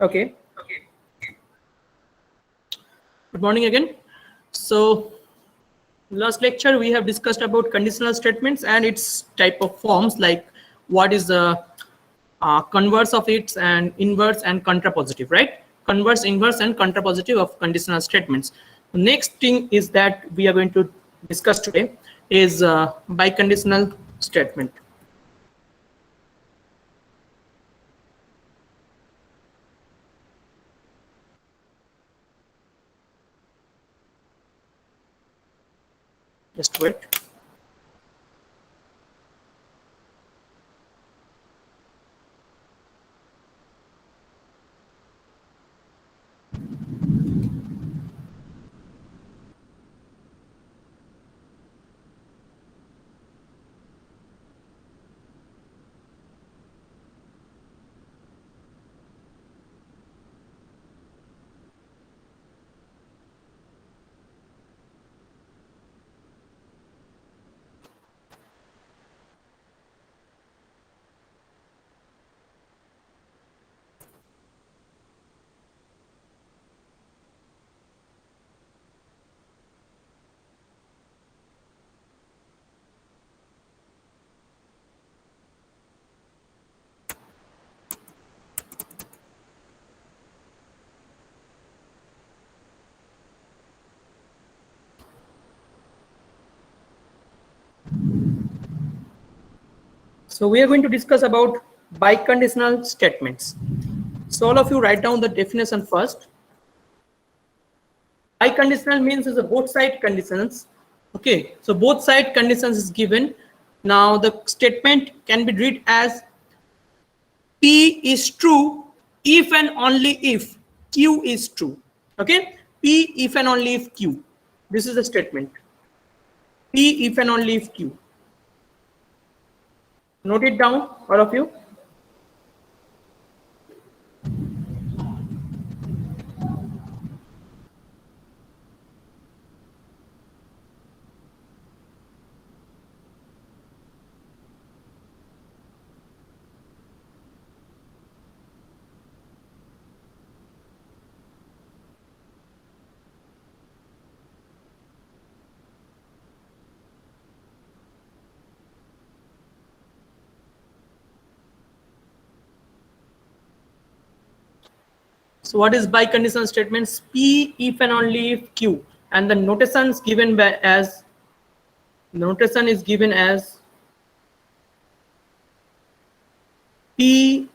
Okay. Good morning again. So last lecture we have discussed about conditional statements and its type of forms, like what is the converse of it and inverse and contrapositive, right? Converse, inverse and contrapositive of conditional statements. The next thing is that we are going to discuss today is biconditional statement. Just wait. So we are going to discuss about biconditional statements. So all of you write down the definition first. Biconditional means is a both side conditions. Okay, so both side conditions is given. Now the statement can be read as P is true if and only if Q is true. Okay, P if and only if Q. This is the statement. P if and only if Q. Note it down, all of you. So what is biconditional statements? P if and only if Q, and the notation is given by as P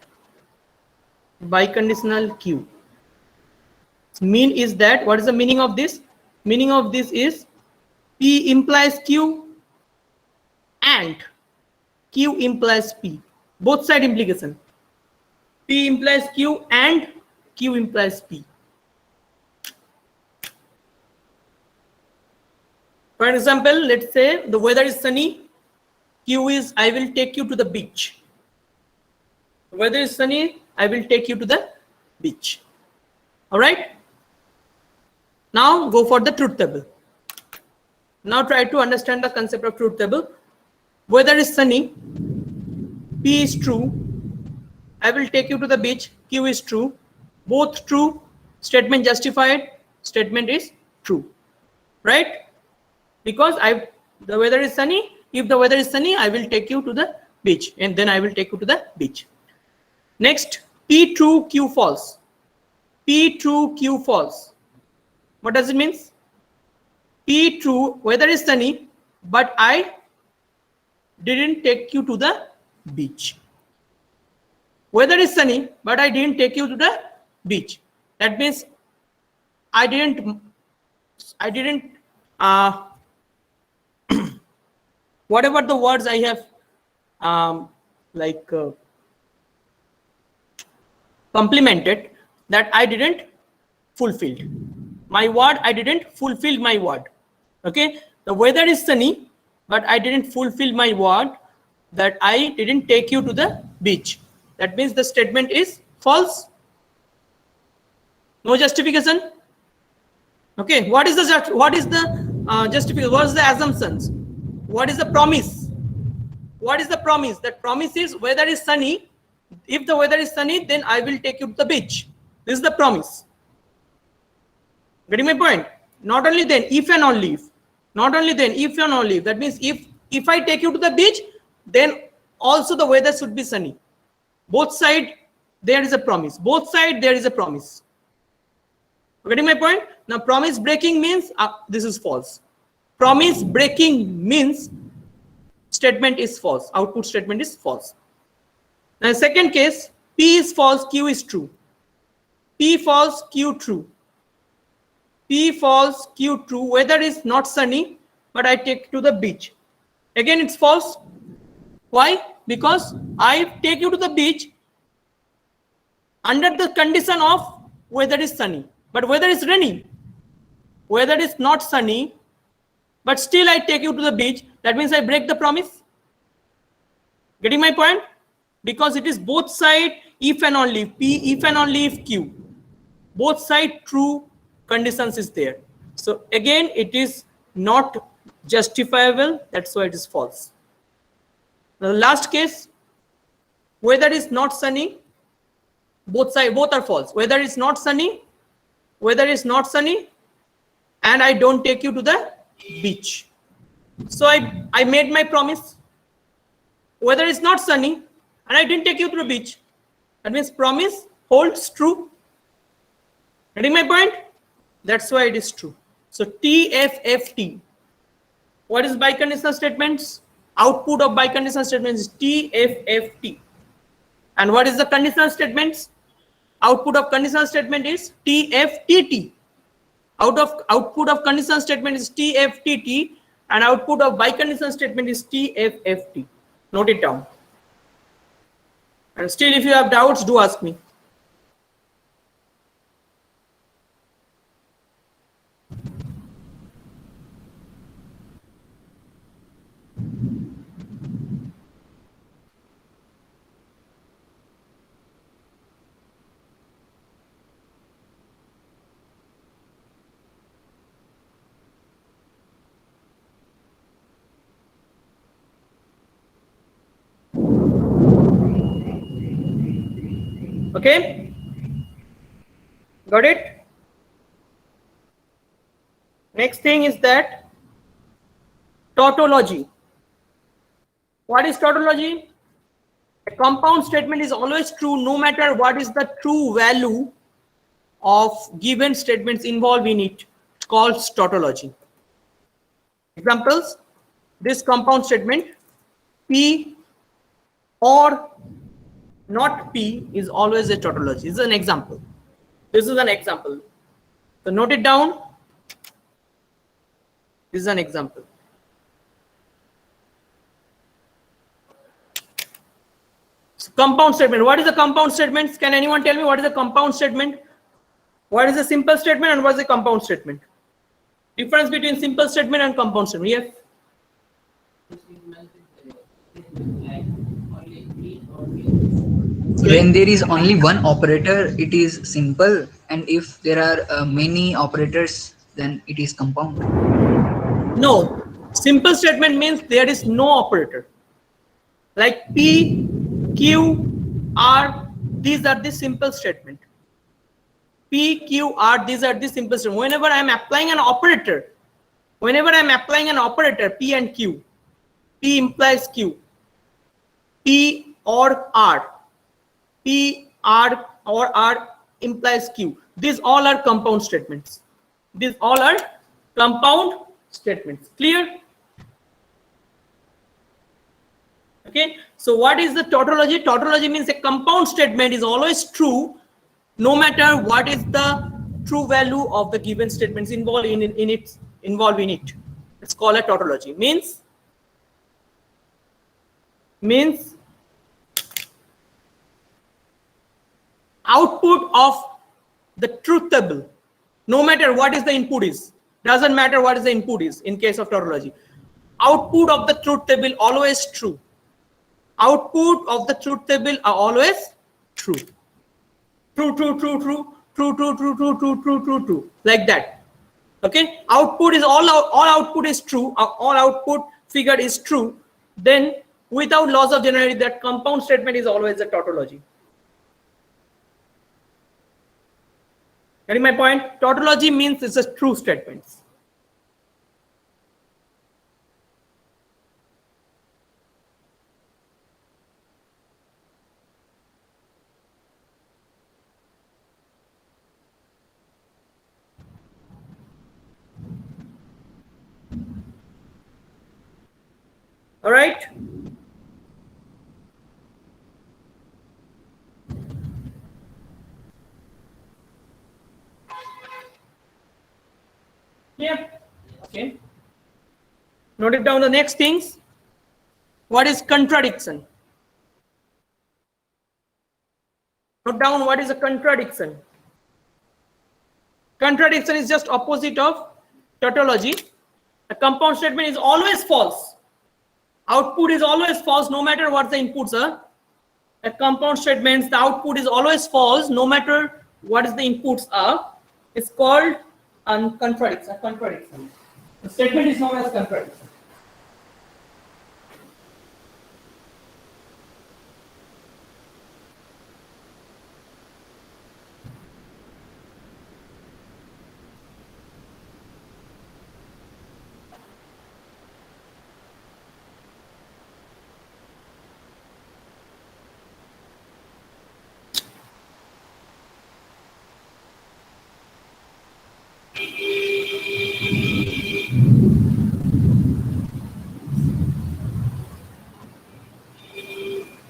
biconditional Q. Mean is that, what is the meaning of this? Meaning of this is P implies Q and Q implies P. Both side implication. P implies Q and Q implies P. For example, let's say the weather is sunny. Q is I will take you to the beach. The weather is sunny, I will take you to the beach. All right. Now go for the truth table. Now try to understand the concept of truth table. Weather is sunny, P is true, I will take you to the beach, Q is true. Both true, statement justified, statement is true. Right? Because the weather is sunny, if the weather is sunny, I will take you to the beach, and then I will take you to the beach. Next, P true, Q false. P true, Q false. What does it mean? P true, weather is sunny, but I didn't take you to the beach. Weather is sunny, but I didn't take you to the beach. That means I didn't whatever the words I have complimented, that I didn't fulfill my word. I didn't fulfill my word. Okay, the weather is sunny, but I didn't fulfill my word that I didn't take you to the beach. That means the statement is false. No justification. Okay, what is the justification? What is the assumptions? What is the promise? What is the promise? That promise is weather is sunny. If the weather is sunny, then I will take you to the beach. This is the promise. Getting my point? Not only then, if and only if. Not only then, if and only if. That means if I take you to the beach, then also the weather should be sunny. Both side there is a promise. Both side there is a promise. Getting my point? Now promise breaking means this is false. Promise breaking means statement is false. Output statement is false. Now second case, P is false, Q is true. P false, Q true. P false, Q true. Weather is not sunny, but I take to the beach. Again, it's false. Why? Because I take you to the beach under the condition of weather is sunny, but weather is rainy. Weather is not sunny, but still I take you to the beach. That means I break the promise. Getting my point? Because it is both side if and only if P, if and only if Q. Both side true conditions is there. So again, it is not justifiable. That's why it is false. Now the last case, weather is not sunny. Both are false. Weather is not sunny. Weather is not sunny, and I don't take you to the beach. So I made my promise. Weather is not sunny, and I didn't take you to the beach. That means promise holds true. Getting my point? That's why it is true. So TFFT. What is biconditional statements? Output of biconditional statements is TFFT. And what is the conditional statements? Output of conditional statement is TFTT. Output of conditional statement is TFTT, and output of biconditional statement is TFFT. Note it down. And still, if you have doubts, do ask me. Okay, got it? Next thing is that tautology. What is tautology? A compound statement is always true no matter what is the true value of given statements involved in it. It's called tautology. Examples: this compound statement, P or not P, is always a tautology. This is an example. This is an example. So note it down. This is an example. So compound statement. What is a compound statement? Can anyone tell me what is a compound statement? What is a simple statement and what is a compound statement? Difference between simple statement and compound statement. Yes. When there is only one operator, it is simple, and if there are many operators, then it is compound. No, simple statement means there is no operator. Like P, Q, R, these are the simple statement. P, Q, R, these are the simple statement. Whenever I am applying an operator, P and Q, P implies Q, P or R, P, R or R implies Q. These all are compound statements. These all are compound statements. Clear? Okay. So what is the tautology? Tautology means a compound statement is always true no matter what is the true value of the given statements involved in it. It's called a tautology. Means output of the truth table, no matter what is the input is, doesn't matter what is the input is in case of tautology. Output of the truth table always true. Output of the truth table are always true. True, like that. Okay, output is all output is true. All output figure is true. Then without laws of generality, that compound statement is always a tautology. Getting my point? Tautology means it's a true statements. All right. Yeah. Okay. Note it down the next things. What is contradiction? Note down what is a contradiction. Contradiction is just opposite of tautology. A compound statement is always false. Output is always false no matter what the inputs are. A compound statement, the output is always false no matter what is the inputs are. It's called contradiction. Contradiction. The statement is known as contradiction.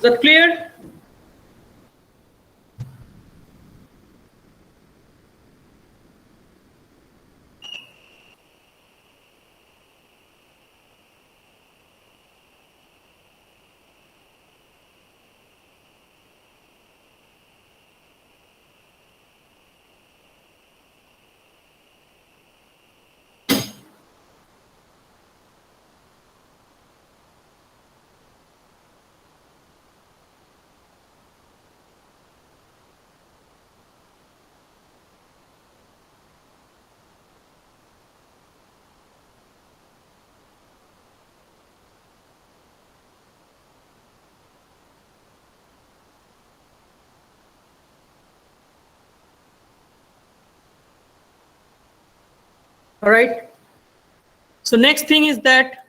Is that clear? All right. So next thing is that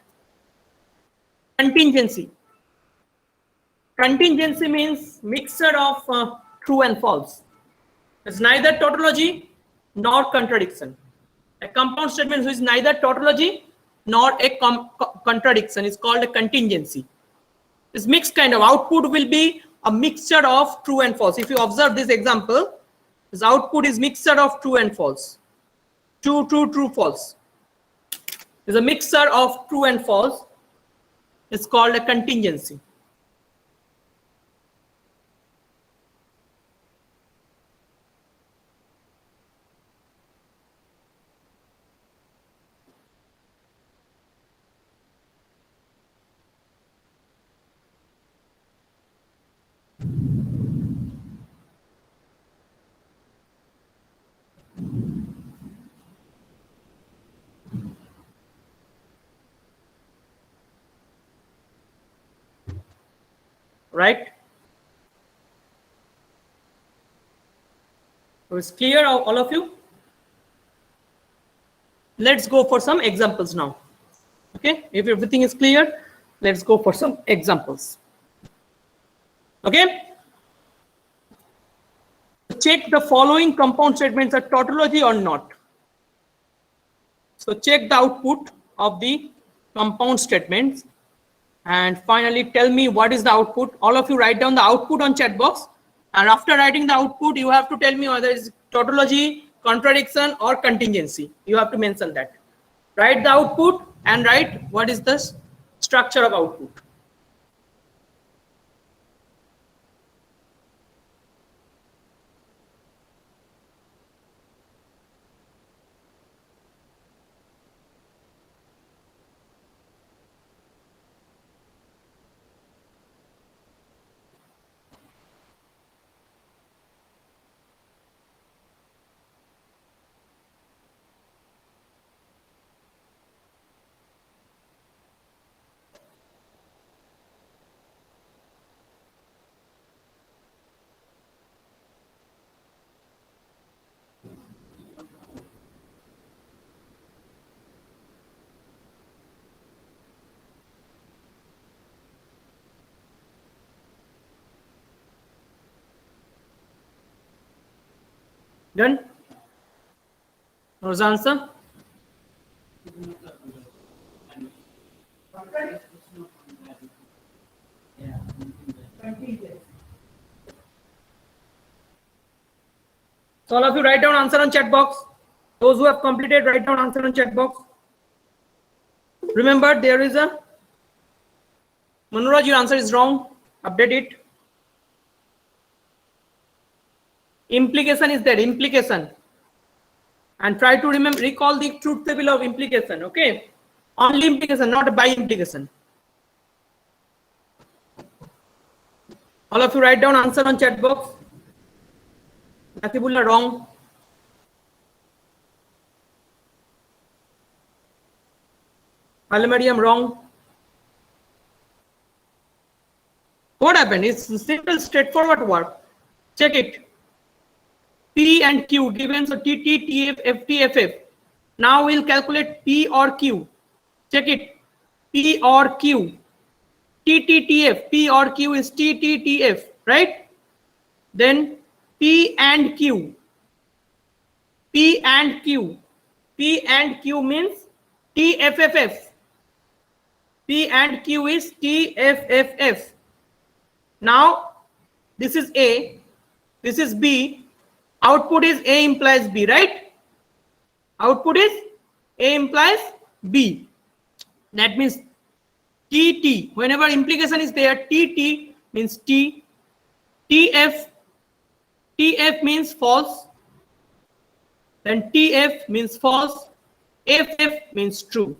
contingency. Contingency means mixture of true and false. It's neither tautology nor contradiction. A compound statement which is neither tautology nor a contradiction is called a contingency. This mixed kind of output will be a mixture of true and false. If you observe this example, this output is mixture of true and false. True, true, true, false. Is a mixture of true and false. It's called a contingency. Right? So it's clear, all of you? Let's go for some examples now. Okay, if everything is clear, let's go for some examples. Okay, check the following compound statements are tautology or not. So check the output of the compound statements and finally tell me what is the output. All of you write down the output on chat box, and after writing the output you have to tell me whether it's tautology, contradiction or contingency. You have to mention that. Write the output and write what is the structure of output. Done? What's the answer? So all of you write down answer on chat box. Those who have completed, write down answer on chat box. Remember, there is a Manuraj, your answer is wrong. Update it. Implication is there, implication. And try to remember, recall the truth table of implication. Okay, only implication, not by implication. All of you write down answer on chat box. Nakibullah wrong. Al-Mariam wrong. What happened? It's simple, straightforward work. Check it. P and Q given, so T, T, T, F, F, T, F, F. Now we'll calculate P or Q. Check it. P or Q. T, T, T, F. P or Q is T, T, T, F. Right? Then P and Q. P and Q. P and Q means T, F, F, F. P and Q is T, F, F, F. Now, this is A. This is B. Output is A implies B, right? Output is A implies B. That means TT. Whenever implication is there, TT means T. TF. TF means false. Then TF means false. FF means true.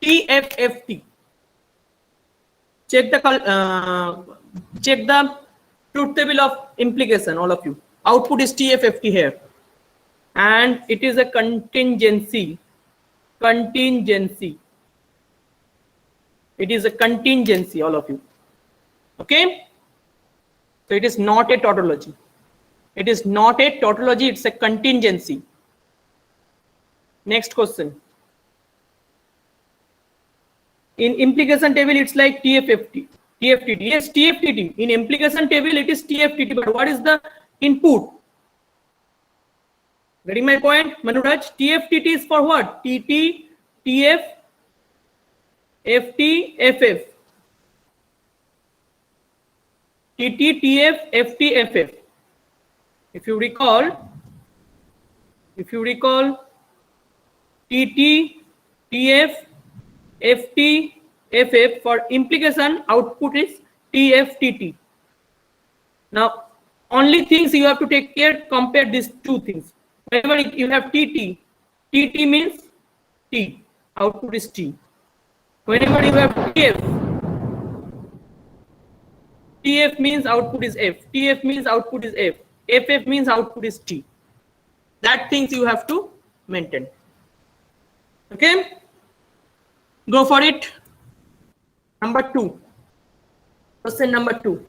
TFFT. Check the truth table of implication, all of you. Output is TFFT here. And it is a contingency. Contingency. It is a contingency, all of you. Okay? So it is not a tautology. It is not a tautology, it's a contingency. Next question. In implication table, it's like TFFT. TFTT. Yes, TFTT. In implication table, it is TFTT. But what is the input? Getting my point, Manuraj? TFTT is for what? TT, TF, FT, FF. TT, TF, FT, FF. If you recall, TT, TF, FT, FF, for implication output is TFTT. Now, only things you have to take care, compare these two things. Whenever you have TT, TT means T, output is T. Whenever you have TF, TF means output is F, TF means output is F, FF means output is T. That things you have to maintain. Okay? Go for it. Number 2. Question number 2.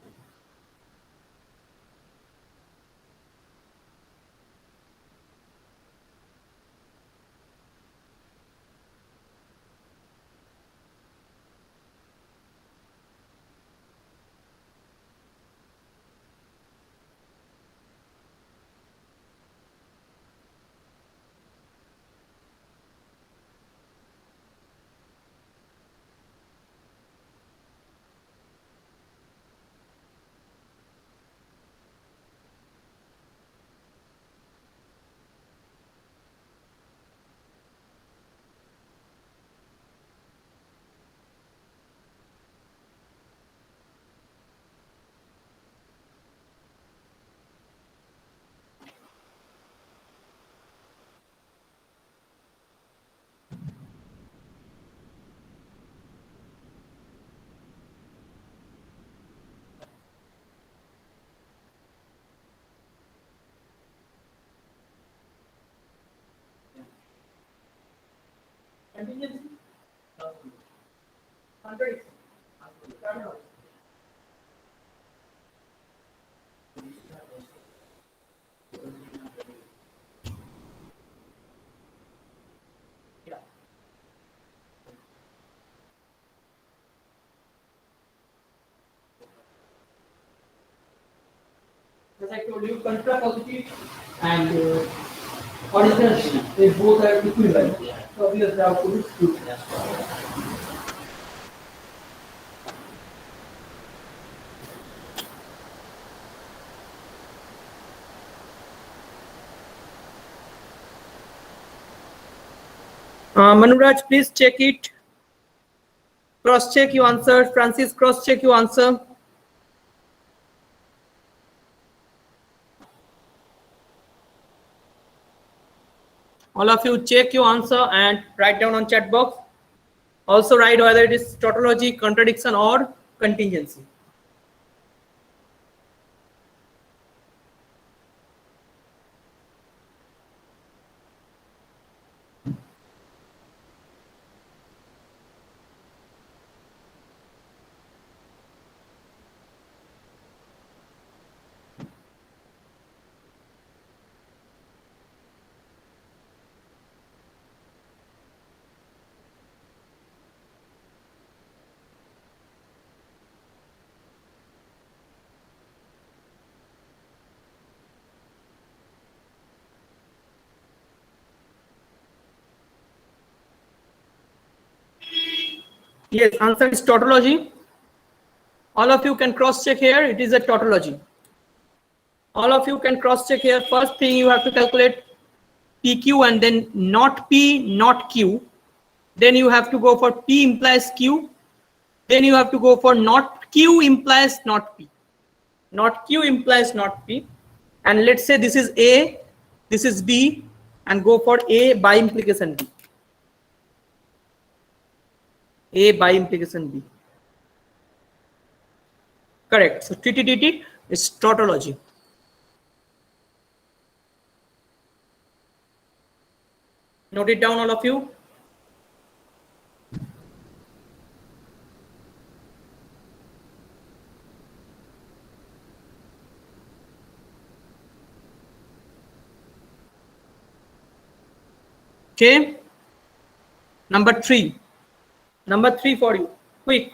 as I told you, contrapositive and original shape, they both are equivalent. So obviously the output is true. Manuraj, please check it. Cross check you answer. Francis, cross check you answer. All of you check your answer and write down on chat box. Also write whether it is tautology, contradiction or contingency. Yes, answer is tautology. All of you can cross check here. It is a tautology. All of you can cross check here. First thing you have to calculate PQ and then not P, not Q. Then you have to go for P implies Q. Then you have to go for not Q implies not P. Not Q implies not P. And let's say this is A, this is B, and go for A by implication B. A by implication B. Correct. So TTTT is tautology. Note it down, all of you. Okay. Number 3. Number 3 for you. Quick.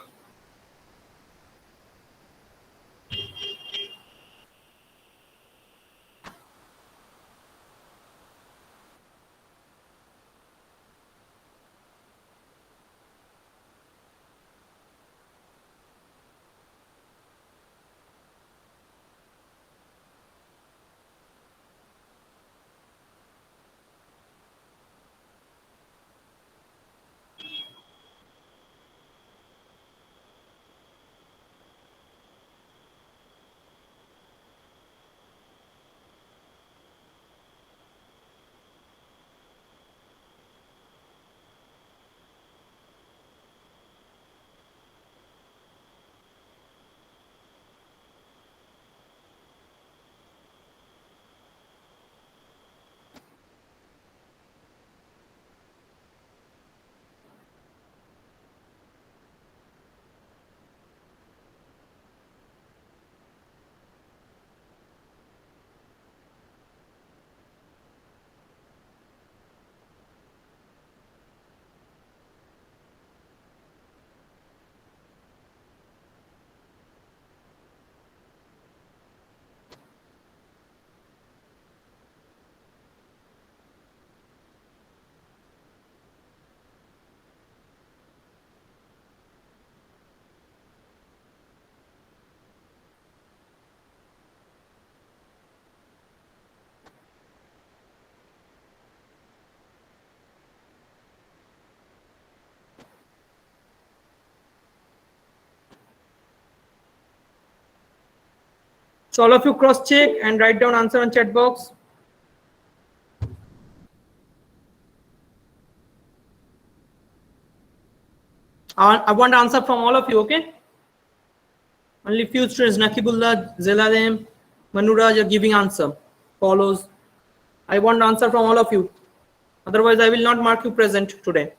So all of you cross check and write down answer on chat box. I want answer from all of you, okay? Only few students, Nakibullah, Zelalem, Manuraj are giving answer. Follows. I want answer from all of you. Otherwise, I will not mark you present today.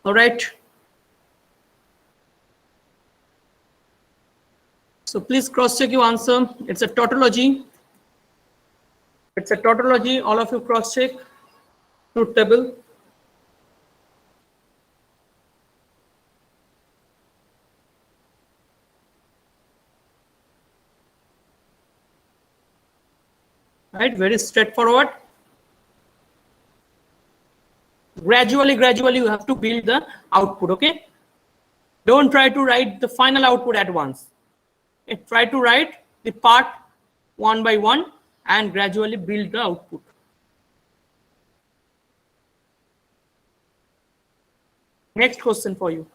All right. So please cross check your answer. It's a tautology. It's a tautology. All of you cross check. Truth table. Right, very straightforward. Gradually you have to build the output. Okay, don't try to write the final output at once. Okay? Try to write the part one by one and gradually build the output. Next question for you.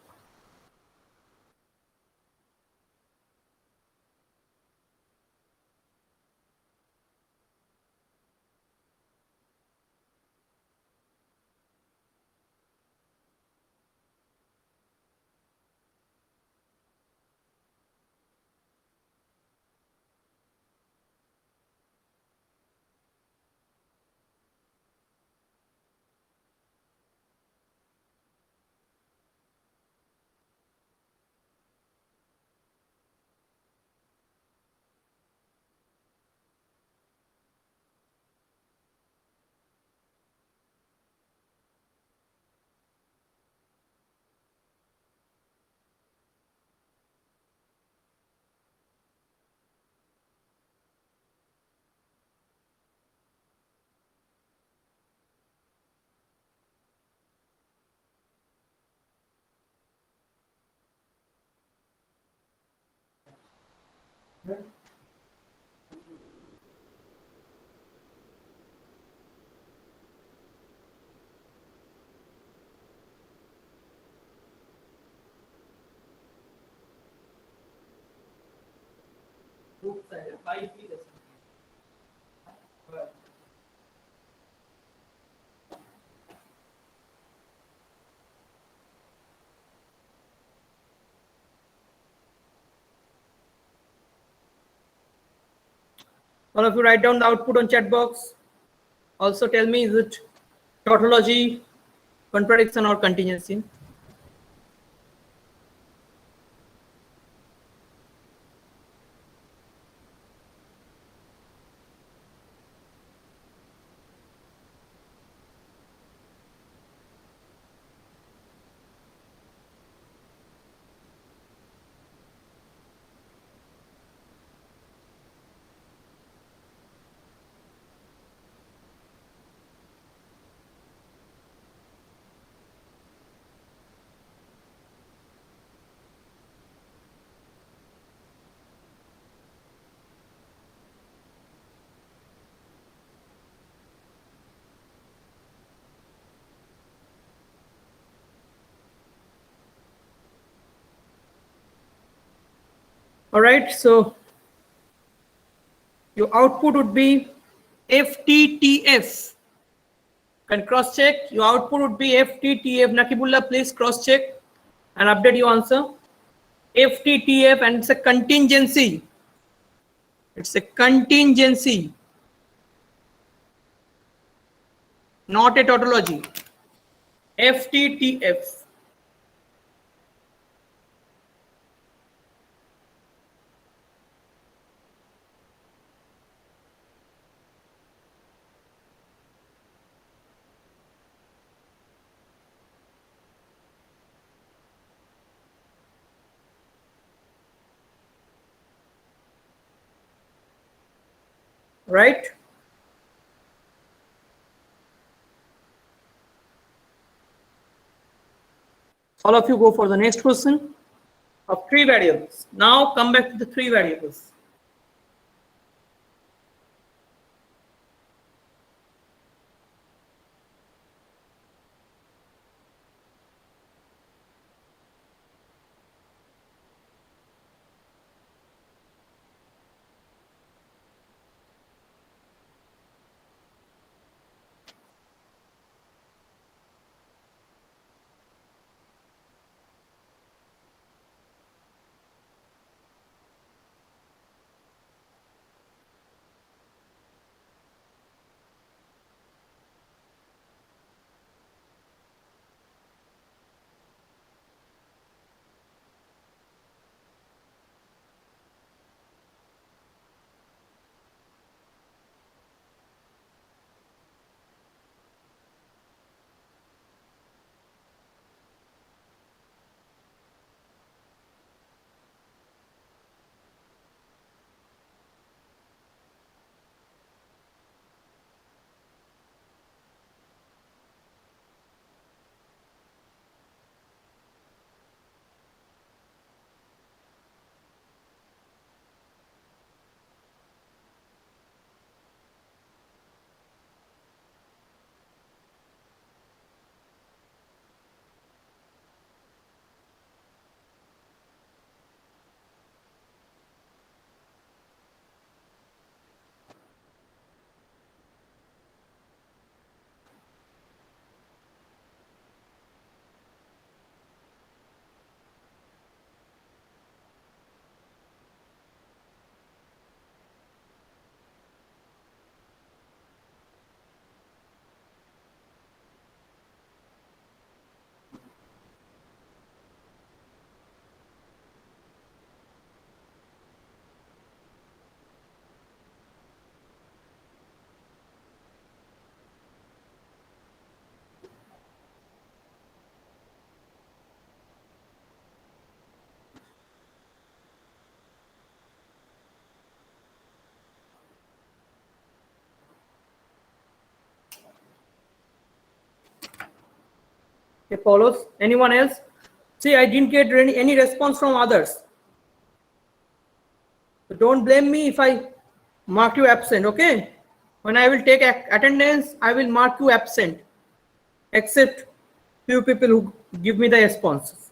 All of you write down the output on chat box. Also tell me, is it tautology, contradiction, or contingency? All right, so your output would be FTTF. Can cross check. Your output would be FTTF. Nakibullah, please cross check and update your answer. FTTF, and it's a contingency. It's a contingency, not a tautology. FTTF. Right? All of you go for the next question of three variables. Now come back to the three variables. Okay, follows. Anyone else? See, I didn't get any response from others. So don't blame me if I mark you absent, okay? When I will take attendance, I will mark you absent, except few people who give me the responses.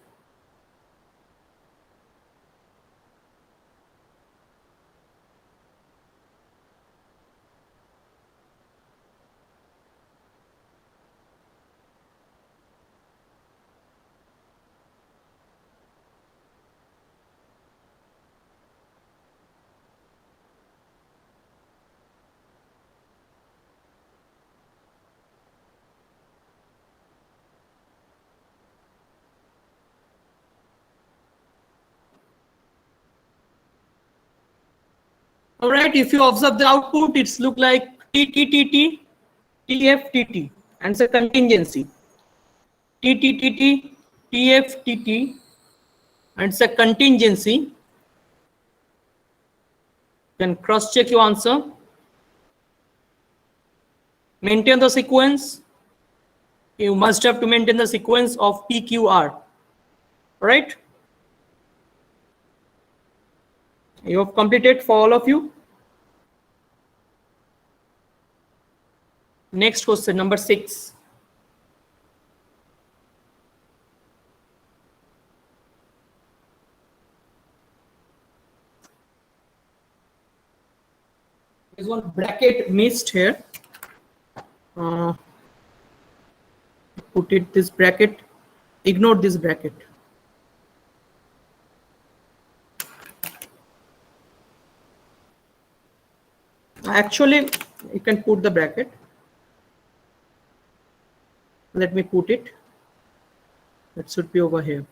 All right, if you observe the output, it's look like TTTT, TFTT, and it's a contingency. TTTT, TFTT, and it's a contingency. You can cross check your answer. Maintain the sequence. You must have to maintain the sequence of PQR. All right? You have completed for all of you. Next question, number 6. There's one bracket missed here. Put it this bracket. Ignore this bracket. Actually, you can put the bracket. Let me put it. It should be over here.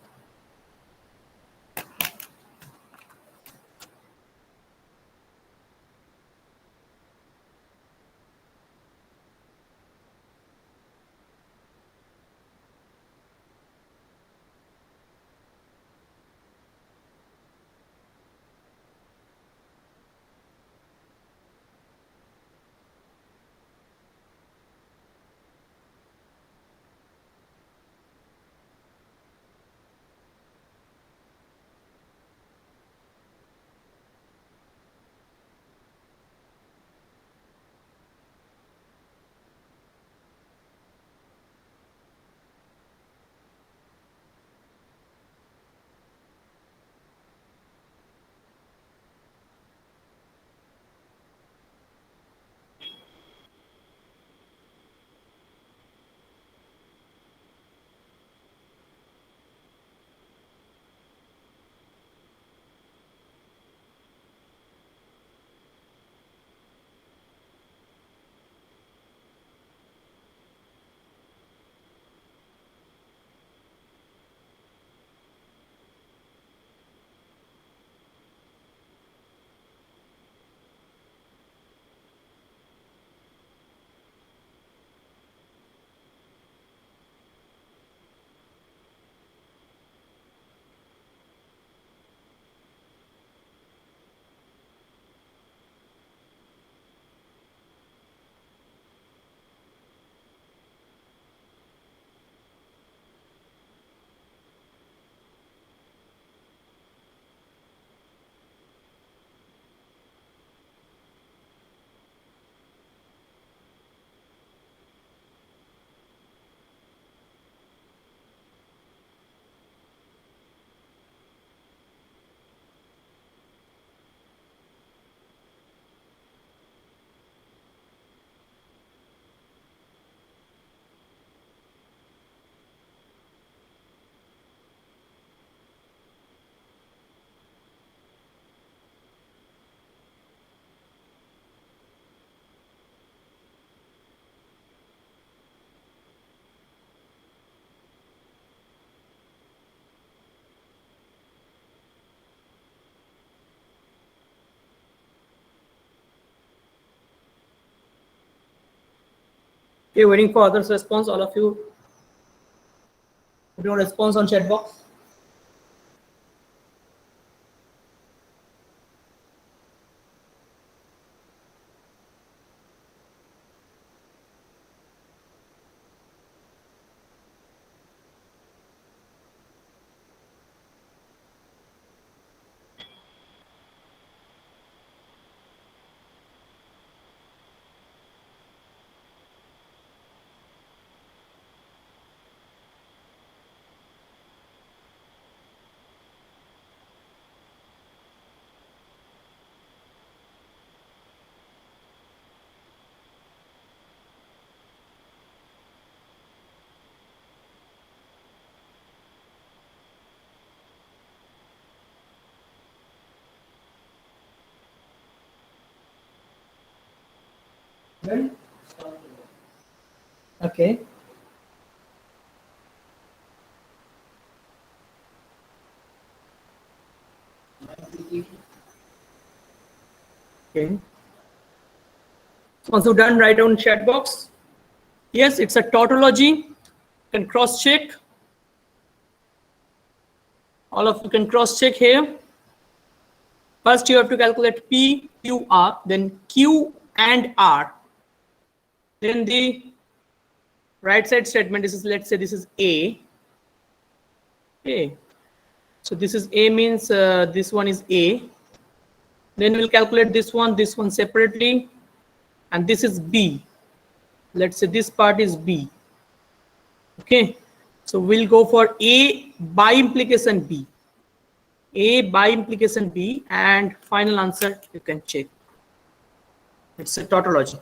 Okay, waiting for others' response. All of you, put your response on chat box. Okay. Okay. Once you're done, write down chat box. Yes, it's a tautology. You can cross check. All of you can cross check here. First, you have to calculate P, Q, R, then Q and R. Then the right side statement, this is, let's say this is A. Okay. So this is A means this one is A. Then we'll calculate this one separately. And this is B. Let's say this part is B. Okay. So we'll go for A by implication B. A by implication B, and final answer you can check. It's a tautology.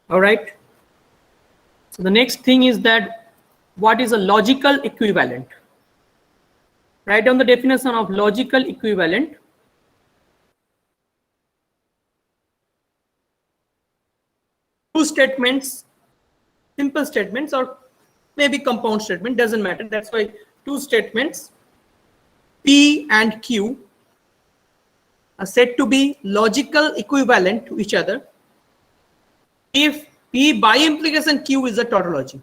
All right. So the next thing is that what is a logical equivalent? Write down the definition of logical equivalent. Two statements, simple statements, or maybe compound statement, doesn't matter. That's why two statements, P and Q, are said to be logical equivalent to each other if P by implication Q is a tautology.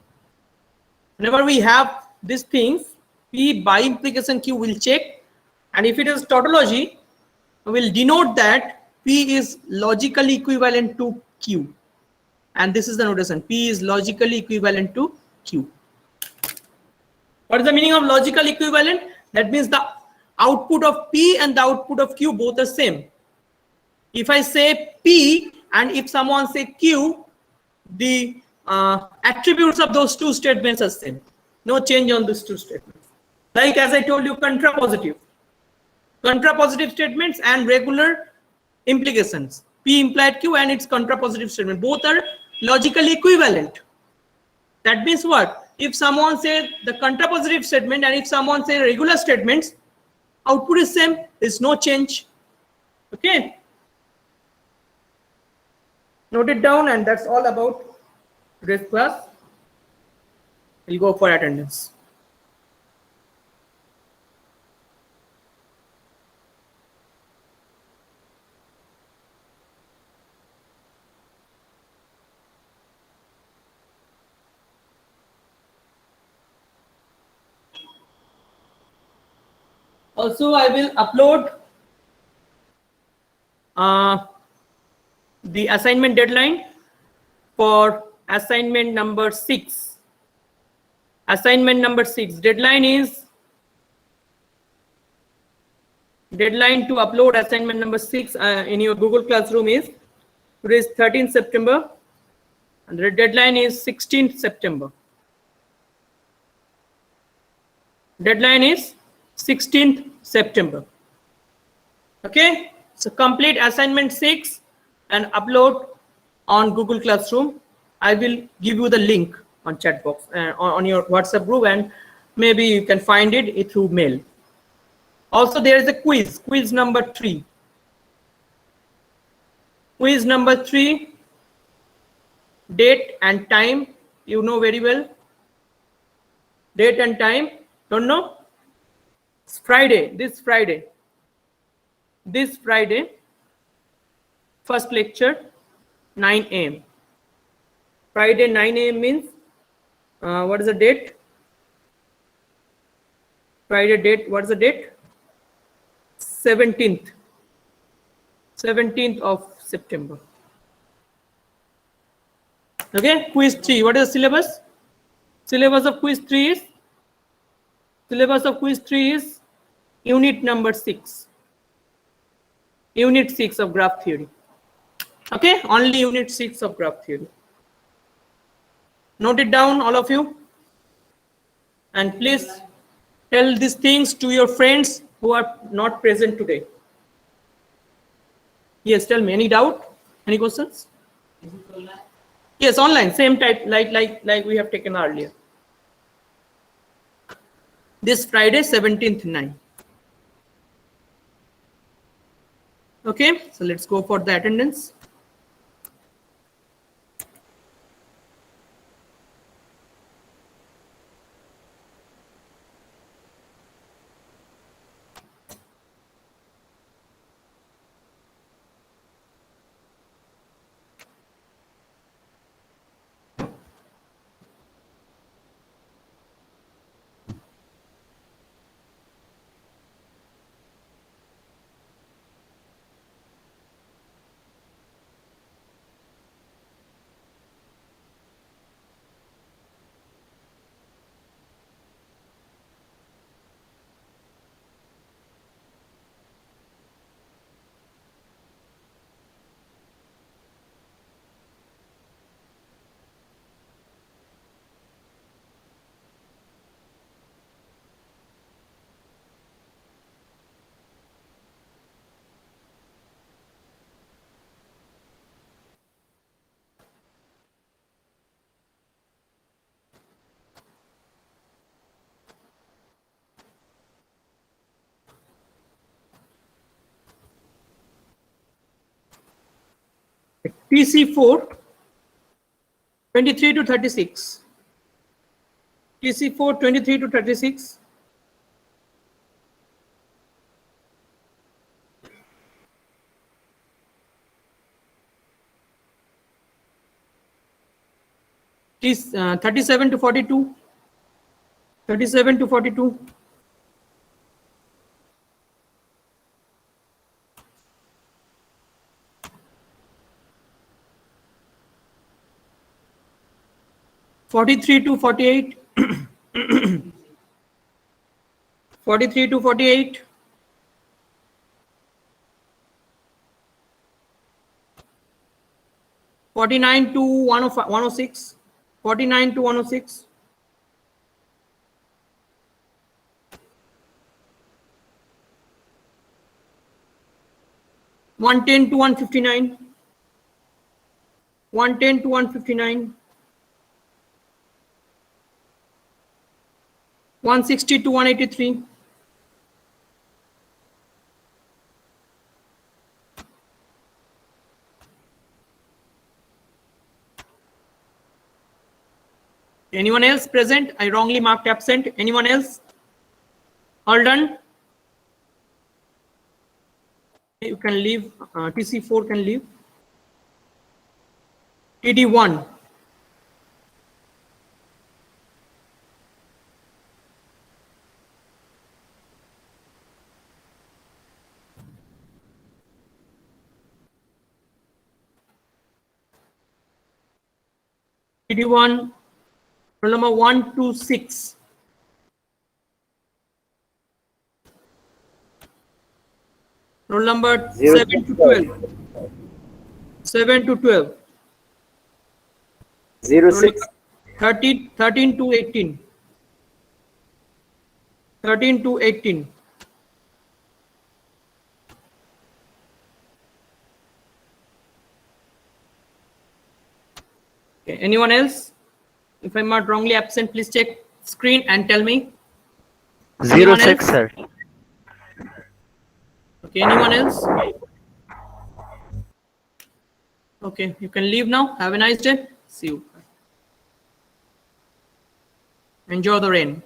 Whenever we have these things, P by implication Q will check, and if it is tautology, we will denote that P is logically equivalent to Q. And this is the notation, P is logically equivalent to Q. What is the meaning of logical equivalent? That means the output of P and the output of Q both are same. If I say P and if someone say Q, the attributes of those two statements are same. No change on these two statements. Like as I told you, contrapositive statements and regular implications. P implied Q and its contrapositive statement. Both are logically equivalent. That means what? If someone says the contrapositive statement and if someone says regular statements, output is same. There's no change. Okay. Note it down, and that's all about today's class. We'll go for attendance. Also, I will upload the assignment deadline for assignment number 6. Assignment number 6 deadline to upload assignment number 6 in your Google Classroom is today is 13th September, and the deadline is 16th September. Deadline is 16th September. Okay, so complete assignment 6 and upload on Google Classroom. I will give you the link on chat box on your WhatsApp group, and maybe you can find it through mail. Also, there is a quiz number 3. Quiz number 3, date and time, you know very well. Date and time, don't know? It's Friday, this Friday, first lecture, 9 a.m. Friday 9 a.m. means what is the date? Friday date, what is the date? 17th of September. Okay, quiz 3. What is the syllabus? Syllabus of quiz 3 is unit number 6. Unit 6 of graph theory. Okay, only unit 6 of graph theory. Note it down, all of you. And please tell these things to your friends who are not present today. Yes, tell me. Any doubt? Any questions? Yes, online, same type, like we have taken earlier. This Friday, 17th 9. Okay, so let's go for the attendance. TC4, 23 to 36. TC4, 23 to 36. T 37 to 42. 37 to 42. 43 to 48. 43 to 48. 49 to 106. 49 to 106. 110 to 159. 110 to 159. 160 to 183. Anyone else present? I wrongly marked absent. Anyone else? All done? You can leave. TC4 can leave. TD1. TD1, roll number 1 to 6. Roll number 7 to 12. 7 to 12. 06. 13 to 18. 13 to 18. Okay. Anyone else? If I'm not wrongly absent, please check screen and tell me. Anyone 06, else? sir. Okay, anyone else? Okay, you can leave now. Have a nice day. See you. Enjoy the rain.